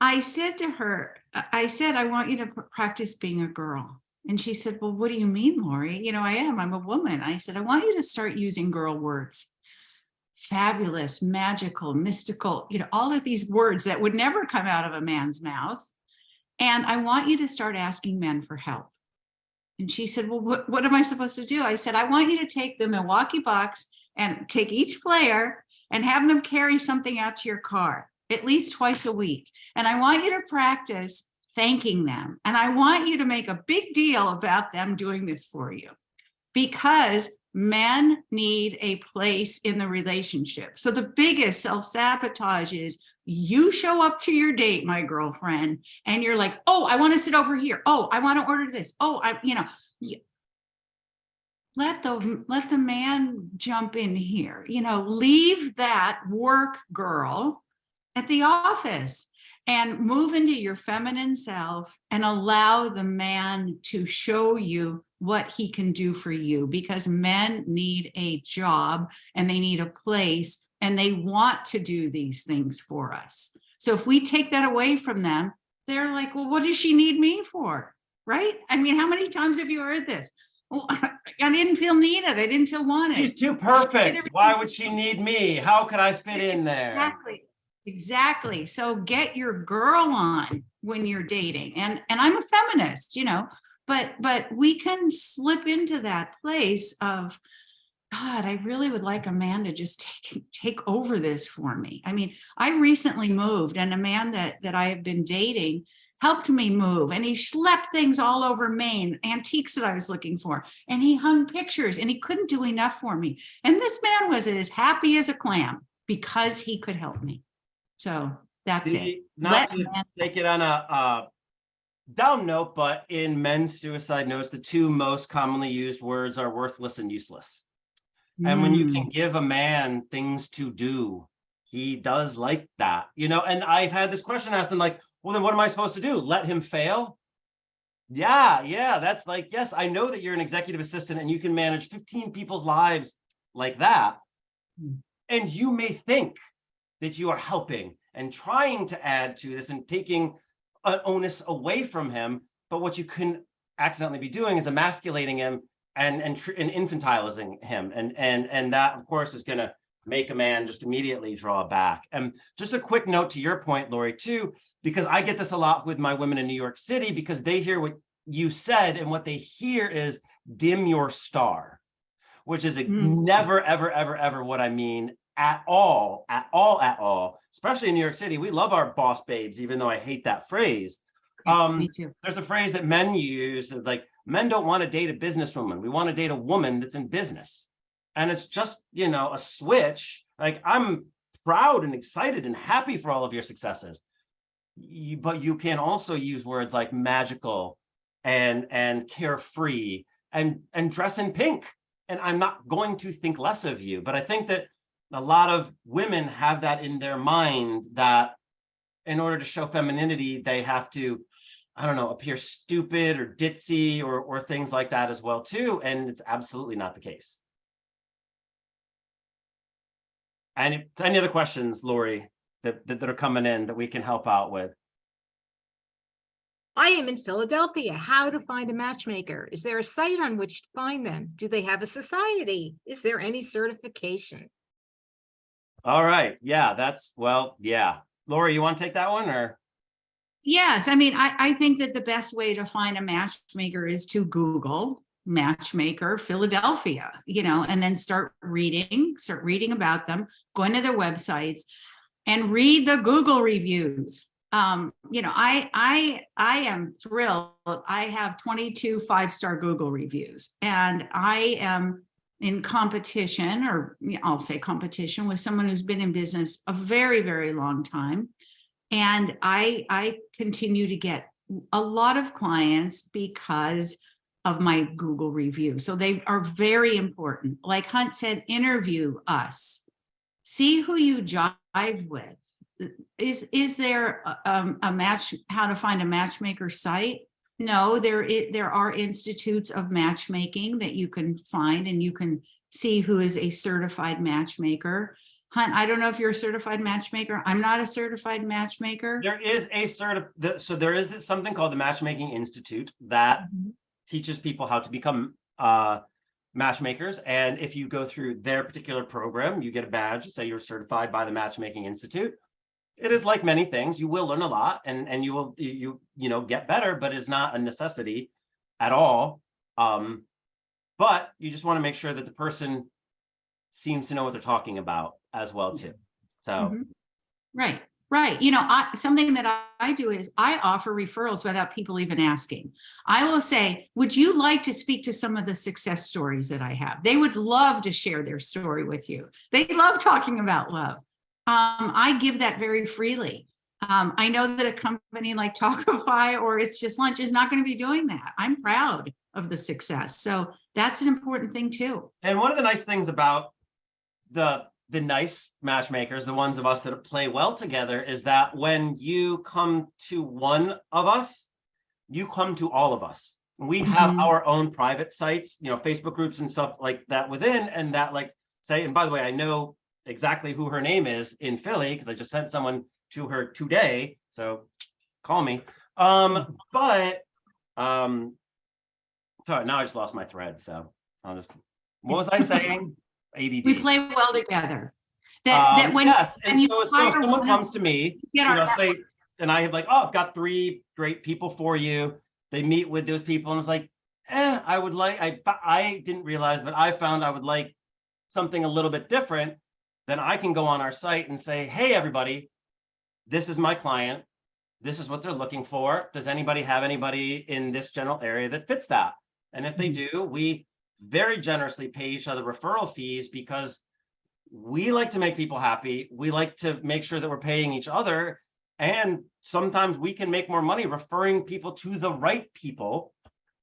I said to her, I want you to practice being a girl. And she said, well, what do you mean, Laurie? I'm a woman. I said, I want you to start using girl words. Fabulous, magical, mystical, all of these words that would never come out of a man's mouth. And I want you to start asking men for help. And she said, well, what am I supposed to do? I said, I want you to take the Milwaukee Bucks and take each player and have them carry something out to your car at least twice a week. And I want you to practice thanking them. And I want you to make a big deal about them doing this for you, because men need a place in the relationship. So the biggest self-sabotage is you show up to your date, my girlfriend, and you're like, oh, I want to sit over here. Oh, I want to order this. Oh, let the man jump in here, leave that work girl at the office and move into your feminine self and allow the man to show you what he can do for you, because men need a job and they need a place and they want to do these things for us. So if we take that away from them, they're like, well, what does she need me for? Right? I mean, how many times have you heard this? Well, I didn't feel needed. I didn't feel wanted. She's too perfect. Why would she need me? How could I fit in there? Exactly. So get your girl on when you're dating. And I'm a feminist, but we can slip into that place of, God, I really would like a man to just take over this for me. I mean, I recently moved, and a man that I have been dating helped me move, and he schlepped things all over Maine, antiques that I was looking for, and he hung pictures, and he couldn't do enough for me. And this man was as happy as a clam because he could help me. So that's it. Not to take it on a down note, but in men's suicide notes, the two most commonly used words are worthless and useless. And when you can give a man things to do, he does like that, and I've had this question asked him, like, well, then what am I supposed to do? Let him fail? Yeah. That's like, yes, I know that you're an executive assistant and you can manage 15 people's lives like that. And you may think that you are helping and trying to add to this and taking an onus away from him. But what you can accidentally be doing is emasculating him and infantilizing him. And that, of course, is going to make a man just immediately draw back. And just a quick note to your point, Laurie, too, because I get this a lot with my women in New York City, because they hear what you said, and what they hear is dim your star, which is never, ever, ever, ever what I mean at all, especially in New York City. We love our boss babes, even though I hate that phrase. Me too. There's a phrase that men use, like, men don't want to date a businesswoman. We want to date a woman that's in business. And it's just, a switch. Like, I'm proud and excited and happy for all of your successes. But you can also use words like magical and carefree and dress in pink. And I'm not going to think less of you. But I think that a lot of women have that in their mind, that in order to show femininity, they have to, appear stupid or ditzy or things like that as well, too. And it's absolutely not the case. Any other questions, Laurie, that are coming in that we can help out with? I am in Philadelphia. How to find a matchmaker? Is there a site on which to find them? Do they have a society? Is there any certification? All right. Yeah, yeah. Laurie, you want to take that one, or? Yes. I mean, I think that the best way to find a matchmaker is to Google Matchmaker Philadelphia, and then start reading about them, going to their websites and read the Google reviews. I am thrilled. I have 22 5-star Google reviews, and I am in competition, or I'll say competition, with someone who's been in business a very, very long time. And I continue to get a lot of clients because of my Google review. So they are very important. Like Hunt said, interview us. See who you jive with. Is there a match, how to find a matchmaker site? No, there are institutes of matchmaking that you can find, and you can see who is a certified matchmaker. Hunt, I don't know if you're a certified matchmaker. I'm not a certified matchmaker. There is there is something called the Matchmaking Institute that teaches people how to become matchmakers. And if you go through their particular program, you get a badge, say you're certified by the Matchmaking Institute. It is like many things. You will learn a lot, and you will get better, but it's not a necessity at all. But you just want to make sure that the person seems to know what they're talking about as well, too. So Right. Something that I do is I offer referrals without people even asking. I will say, would you like to speak to some of the success stories that I have? They would love to share their story with you. They love talking about love. I give that very freely. I know that a company like Talkify or It's Just Lunch is not going to be doing that. I'm proud of the success. So that's an important thing too. And one of the nice things about the nice matchmakers, the ones of us that play well together, is that when you come to one of us, you come to all of us. We have Mhm. our own private sites, Facebook groups and stuff like that within, and that say, and by the way, I know exactly who her name is in Philly because I just sent someone to her today, so call me. But sorry, now I just lost my thread, so what was I saying? ADD. We play well together. That when yes, and you so if hire someone one of comes to us, me, get our say, network. and I have oh, I've got 3 great people for you. They meet with those people, and it's I would I didn't realize, but I found I would like something a little bit different. Then I can go on our site and say, hey, everybody, this is my client. This is what they're looking for. Does anybody have anybody in this general area that fits that? And if they do, we very generously pay each other referral fees because we like to make people happy. We like to make sure that we're paying each other. And sometimes we can make more money referring people to the right people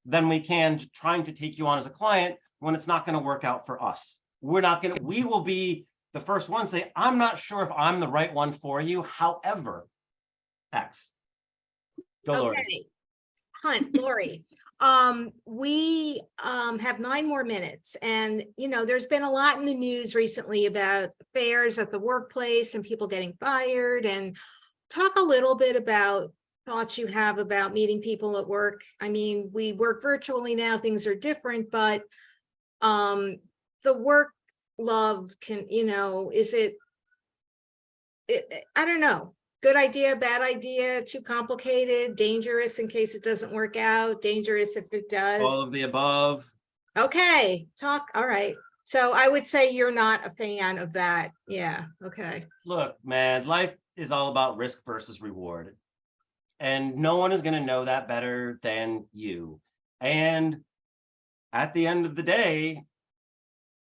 than we can trying to take you on as a client when it's not going to work out for us. We will be the first one to say, I'm not sure if I'm the right one for you. However, X. Go, Laurie. Okay, Laurie. We have 9 more minutes, and there's been a lot in the news recently about affairs at the workplace and people getting fired. And talk a little bit about thoughts you have about meeting people at work. I mean, we work virtually now, things are different, but the work love can, is it, I don't know. Good idea, bad idea, too complicated, dangerous in case it doesn't work out, dangerous if it does. All of the above. Okay, all right. So I would say you're not a fan of that. Yeah, okay. Look, man, life is all about risk versus reward. And no one is going to know that better than you. And at the end of the day,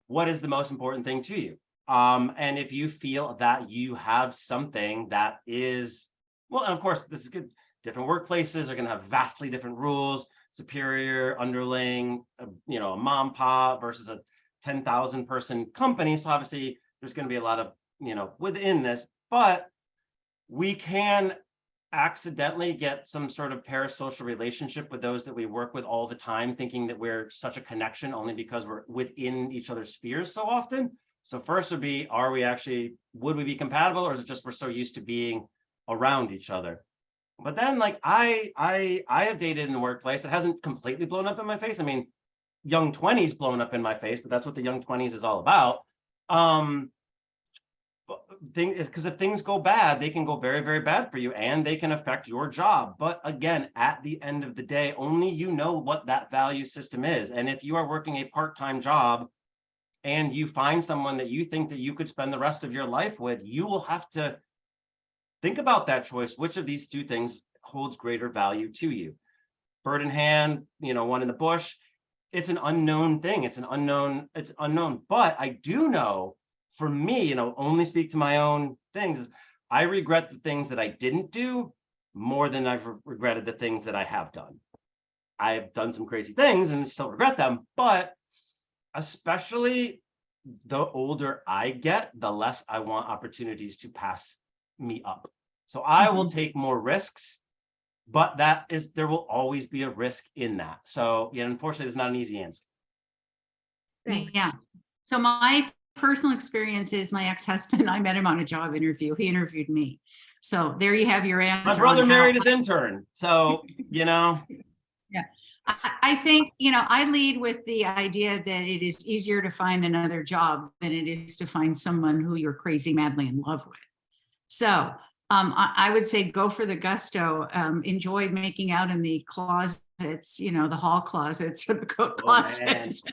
what is the most important thing to you? And if you feel that you have something that is, well, and of course, this is good. Different workplaces are going to have vastly different rules, superior, underling, a mom pop versus a 10,000 person company. So obviously there's going to be a lot of, within this, but we can accidentally get some sort of parasocial relationship with those that we work with all the time, thinking that we're such a connection only because we're within each other's spheres so often. So first would be, would we be compatible, or is it just we're so used to being around each other? But then I have dated in the workplace. It hasn't completely blown up in my face. I mean, young 20s blown up in my face, but that's what the young 20s is all about. Because if things go bad, they can go very, very bad for you, and they can affect your job. But again, at the end of the day, only you know what that value system is. And if you are working a part-time job and you find someone that you think that you could spend the rest of your life with, you will have to think about that choice. Which of these 2 things holds greater value to you? Bird in hand, one in the bush. It's an unknown thing. It's unknown. But I do know, for me, only speak to my own things, I regret the things that I didn't do more than I've regretted the things that I have done. I've done some crazy things and still regret them, but especially the older I get, the less I want opportunities to pass me up. So I will take more risks, but there will always be a risk in that. So unfortunately, it's not an easy answer. Thanks. Yeah. So my personal experience is my ex-husband, I met him on a job interview. He interviewed me. So there you have your answer. My brother married his intern. So, Yeah. I think, I lead with the idea that it is easier to find another job than it is to find someone who you're crazy madly in love with. So I would say go for the gusto, enjoy making out in the closets, the hall closets or the coat closets.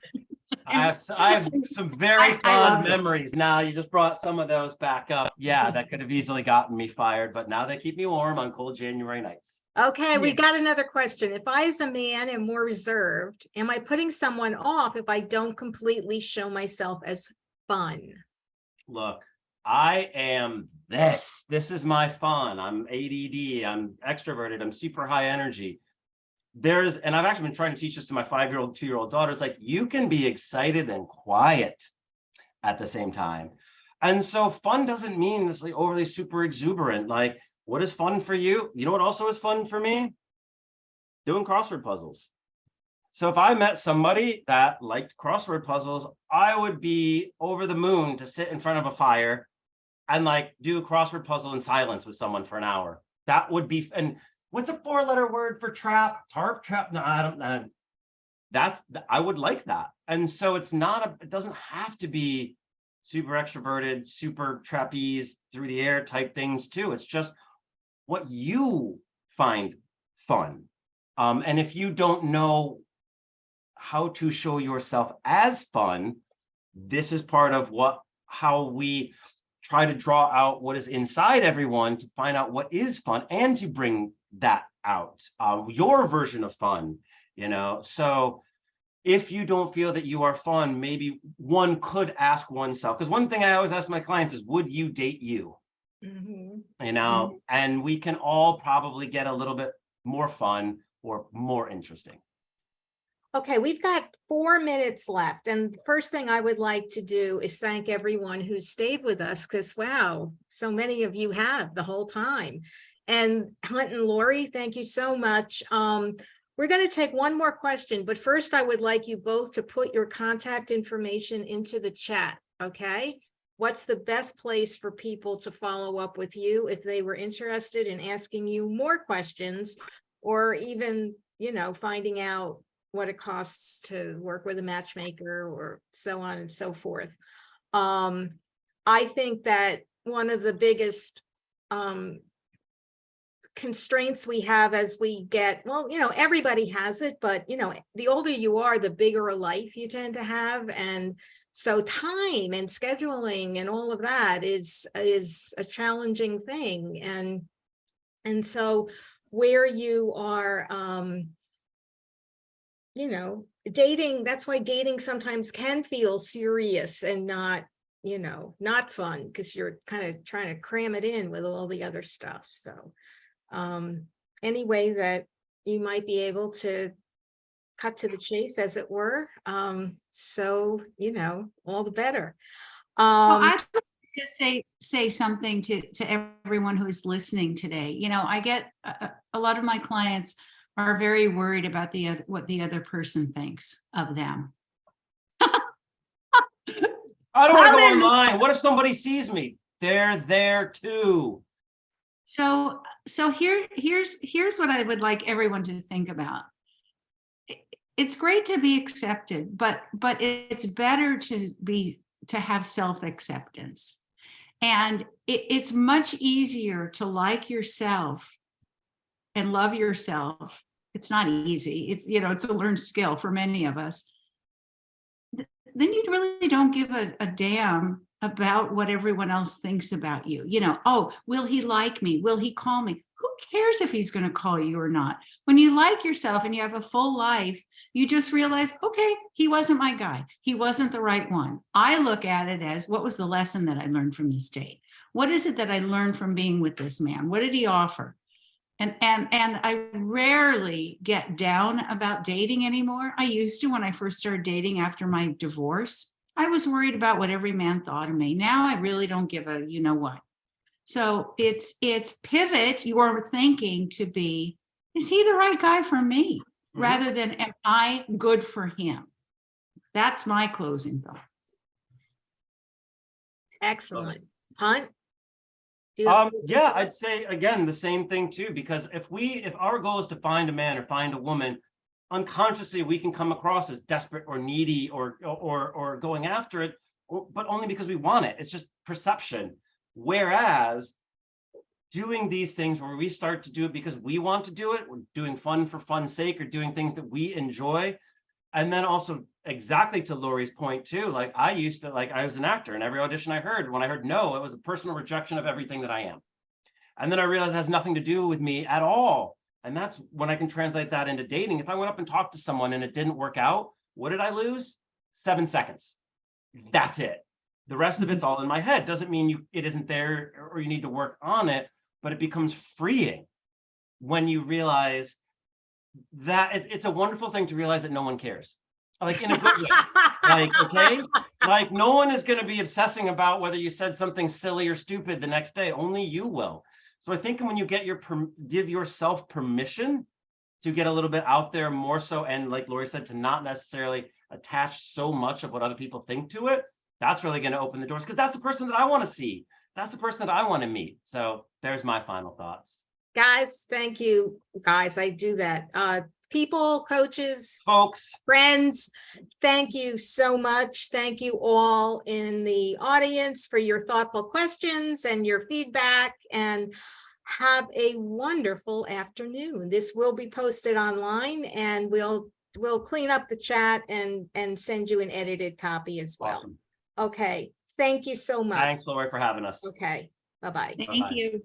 I have some very fond memories. Now you just brought some of those back up. Yeah, that could have easily gotten me fired, but now they keep me warm on cold January nights. Okay, we got another question. If I, as a man, am more reserved, am I putting someone off if I don't completely show myself as fun? Look, I am this. This is my fun. I'm ADD. I'm extroverted. I'm super high energy. And I've actually been trying to teach this to my 5-year-old, 2-year-old daughters, like you can be excited and quiet at the same time. And so fun doesn't mean this like overly super exuberant. Like, what is fun for you? You know what also is fun for me? Doing crossword puzzles. So if I met somebody that liked crossword puzzles, I would be over the moon to sit in front of a fire and like do a crossword puzzle in silence with someone for an hour. That would be, and what's a 4-letter word for trap? Tarp trap? No, I don't know. I would like that. And so it doesn't have to be super extroverted, super trapeze through the air type things too. It's just what you find fun. And if you don't know how to show yourself as fun, this is part of how we try to draw out what is inside everyone to find out what is fun and to bring that out, your version of fun, So if you don't feel that you are fun, maybe one could ask oneself, because one thing I always ask my clients is, would you date you? And we can all probably get a little bit more fun or more interesting. Okay, we've got 4 minutes left. And the first thing I would like to do is thank everyone who stayed with us, because wow, so many of you have the whole time. And Hunt and Laurie, thank you so much. We're going to take one more question, but first I would like you both to put your contact information into the chat, okay? What's the best place for people to follow up with you if they were interested in asking you more questions, or even, finding out what it costs to work with a matchmaker or so on and so forth. I think that one of the biggest constraints we have as we get, everybody has it, but the older you are, the bigger a life you tend to have. And so time and scheduling and all of that is a challenging thing. And so where you are, dating, that's why dating sometimes can feel serious and not fun, because you're kind of trying to cram it in with all the other stuff. So any way that you might be able to cut to the chase, as it were. So, all the better. Well, I'd like to just say something to everyone who is listening today. I get a lot of my clients are very worried about what the other person thinks of them. I don't want to go online. What if somebody sees me? They're there too. So here's what I would like everyone to think about. It's great to be accepted, but it's better to have self-acceptance. And it's much easier to like yourself and love yourself. It's not easy. It's a learned skill for many of us. Then you really don't give a damn about what everyone else thinks about you. Oh, will he like me? Will he call me? Who cares if he's going to call you or not? When you like yourself and you have a full life, you just realize, okay, he wasn't my guy. He wasn't the right one. I look at it as, what was the lesson that I learned from this date? What is it that I learned from being with this man? What did he offer? And I rarely get down about dating anymore. I used to when I first started dating after my divorce. I was worried about what every man thought of me. Now I really don't give a what. So it's pivot your thinking to be, is he the right guy for me? Mm-hmm. Rather than, am I good for him? That's my closing thought. Excellent. Hunt? Yeah, I'd say again the same thing too, because if our goal is to find a man or find a woman, unconsciously we can come across as desperate or needy or going after it, but only because we want it. It's just perception. Whereas doing these things where we start to do it because we want to do it, we're doing fun for fun's sake or doing things that we enjoy. And then also exactly to Laurie's point too, like I was an actor, and every audition I heard, when I heard no, it was a personal rejection of everything that I am. And then I realized it has nothing to do with me at all. And that's when I can translate that into dating. If I went up and talked to someone and it didn't work out, what did I lose? 7 seconds. That's it. The rest of it's all in my head. Doesn't mean it isn't there or you need to work on it, but it becomes freeing when you realize that it's a wonderful thing to realize that no one cares. Like in a good way. Like, okay, like no one is going to be obsessing about whether you said something silly or stupid the next day. Only you will. So I think when you give yourself permission to get a little bit out there more so, and like Laurie said, to not necessarily attach so much of what other people think to it, that's really going to open the doors, because that's the person that I want to see. That's the person that I want to meet. So there's my final thoughts. Guys, thank you. Guys, I do that. People, coaches, Folks, friends, thank you so much. Thank you all in the audience for your thoughtful questions and your feedback, and have a wonderful afternoon. This will be posted online, and we'll clean up the chat and send you an edited copy as well. awesome. Okay, thank you so much. Thanks, Laurie, for having us. Okay, bye-bye. Thank Bye-bye. you.